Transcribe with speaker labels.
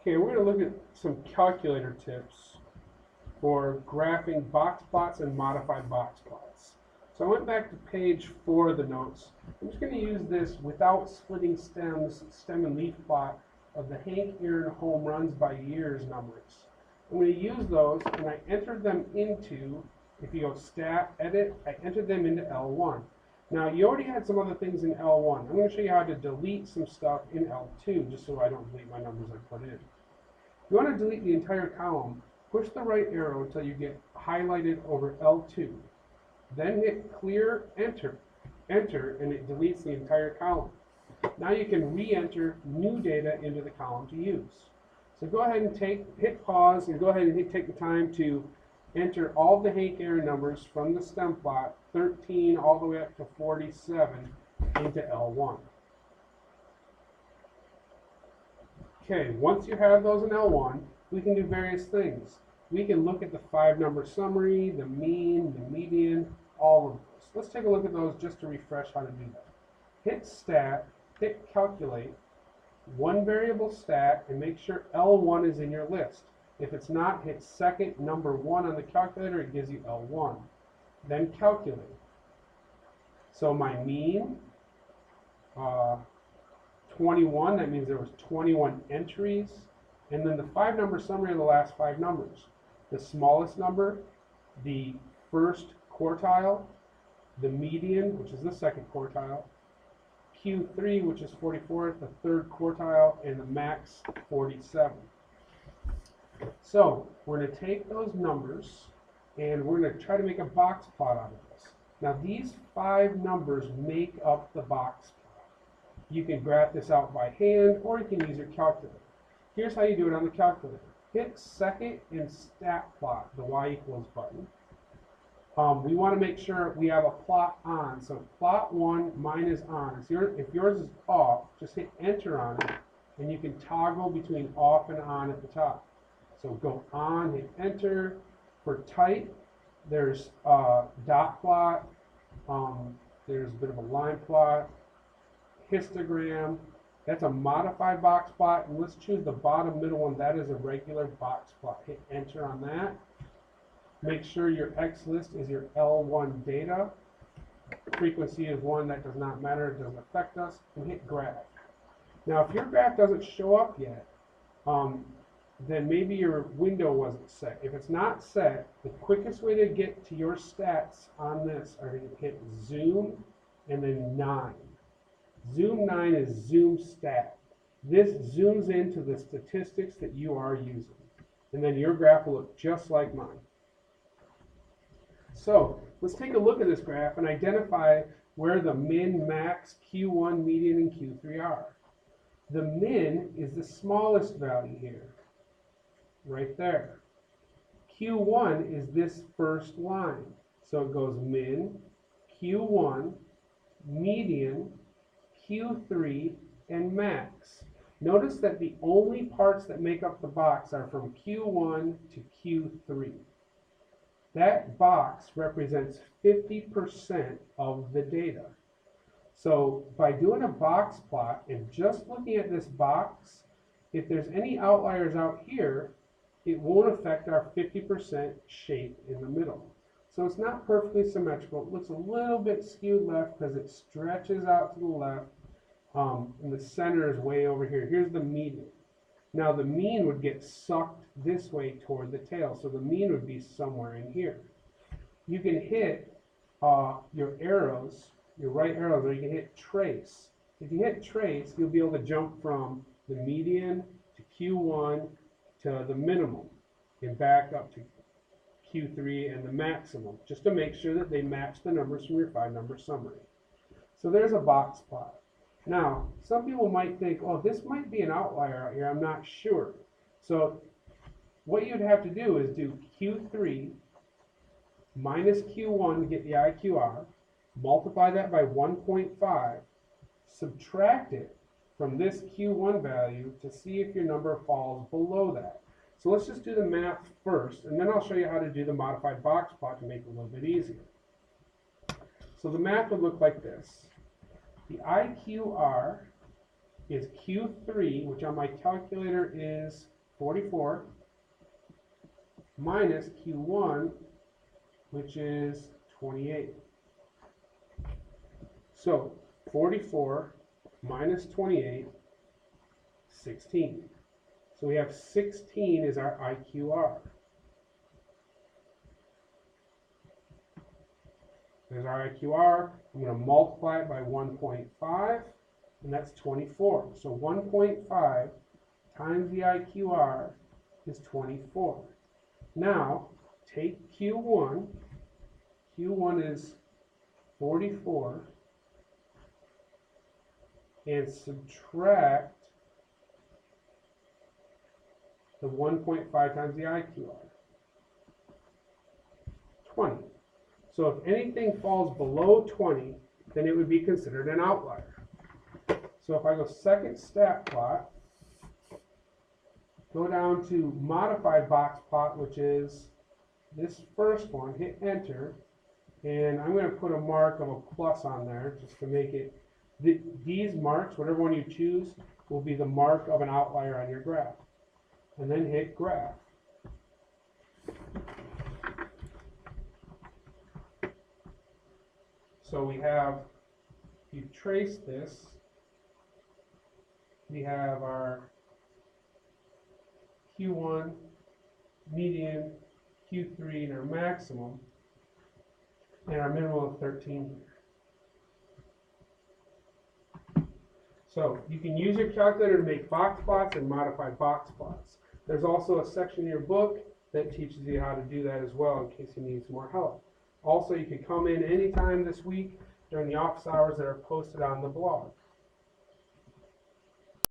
Speaker 1: Okay, we're going to look at some calculator tips for graphing box plots and modified box plots. So I went back to page 4 of the notes. I'm just going to use this without splitting stems, stem and leaf plot of the Hank Aaron home runs by years numbers. I'm going to use those and I entered them into, if you go stat, edit, I entered them into L1. Now you already had some other things in L1. I'm going to show you how to delete some stuff in L2 just so I don't delete my numbers I put in. If you want to delete the entire column, push the right arrow until you get highlighted over L2. Then hit clear enter, and it deletes the entire column. Now you can re-enter new data into the column to use. So go ahead and hit pause and go ahead and take the time to enter all the Hank Aaron numbers from the stem plot, 13 all the way up to 47, into L1. Okay, once you have those in L1, we can do various things. We can look at the 5-number summary, the mean, the median, all of those. Let's take a look at those just to refresh how to do that. Hit stat, hit calculate, one variable stat, and make sure L1 is in your list. If it's not, hit second number 1 on the calculator, it gives you L1. Then calculate. So my mean, 21, that means there was 21 entries. And then the 5-number summary of the last 5 numbers. The smallest number, the first quartile, the median, which is the second quartile, Q3, which is 44th, the third quartile, and the max 47. So we're going to take those numbers and we're going to try to make a box plot out of this. Now these 5 numbers make up the box plot. You can graph this out by hand or you can use your calculator. Here's how you do it on the calculator. Hit second and stat plot, the Y equals button. We want to make sure we have a plot on. So plot 1, mine is on. So if yours is off, just hit enter on it and you can toggle between off and on at the top. So go on, hit enter. For type, there's dot plot, there's a bit of a line plot, histogram. That's a modified box plot, and let's choose the bottom middle one. That is a regular box plot. Hit enter on that. Make sure your X list is your L1 data. Frequency is 1, that does not matter, it doesn't affect us, and hit graph. Now if your graph doesn't show up yet, then maybe your window wasn't set. If it's not set, the quickest way to get to your stats on this are to hit zoom and then 9. Zoom 9 is zoom stat. This zooms into the statistics that you are using. And then your graph will look just like mine. So let's take a look at this graph and identify where the min, max, Q1, median, and Q3 are. The min is the smallest value here, right there. Q1 is this first line. So it goes min, Q1, median, Q3, and max. Notice that the only parts that make up the box are from Q1 to Q3. That box represents 50% of the data. So by doing a box plot and just looking at this box, if there's any outliers out here, it won't affect our 50% shape in the middle. So it's not perfectly symmetrical. It looks a little bit skewed left because it stretches out to the left, and the center is way over here. Here's the median. Now the mean would get sucked this way toward the tail, so the mean would be somewhere in here. You can hit your arrows, your right arrows, or you can hit trace. If you hit trace, you'll be able to jump from the median to Q1 to the minimum and back up to Q3 and the maximum, just to make sure that they match the numbers from your 5-number summary. So there's a box plot. Now, some people might think, oh, this might be an outlier out here, I'm not sure. So what you'd have to do is do Q3 minus Q1 to get the IQR, multiply that by 1.5, subtract it from this Q1 value to see if your number falls below that. So let's just do the math first, and then I'll show you how to do the modified box plot to make it a little bit easier. So the math would look like this. The IQR is Q3, which on my calculator is 44, minus Q1, which is 28. So 44 minus 28, 16. So we have 16 is our IQR. There's our IQR. I'm going to multiply it by 1.5, and that's 24. So 1.5 times the IQR is 24. Now, take Q1. Q1 is 44, and subtract the 1.5 times the IQR, 20. So if anything falls below 20, then it would be considered an outlier. So if I go second stat plot, go down to modified box plot, which is this first one, hit enter, and I'm going to put a mark of a plus on there just to make it, these marks, whatever one you choose, will be the mark of an outlier on your graph. And then hit graph. So we have, if you trace this, we have our Q1, median, Q3, and our maximum, and our minimum of 13 here. So you can use your calculator to make box plots and modify box plots. There's also a section in your book that teaches you how to do that as well in case you need some more help. Also, you can come in anytime this week during the office hours that are posted on the blog.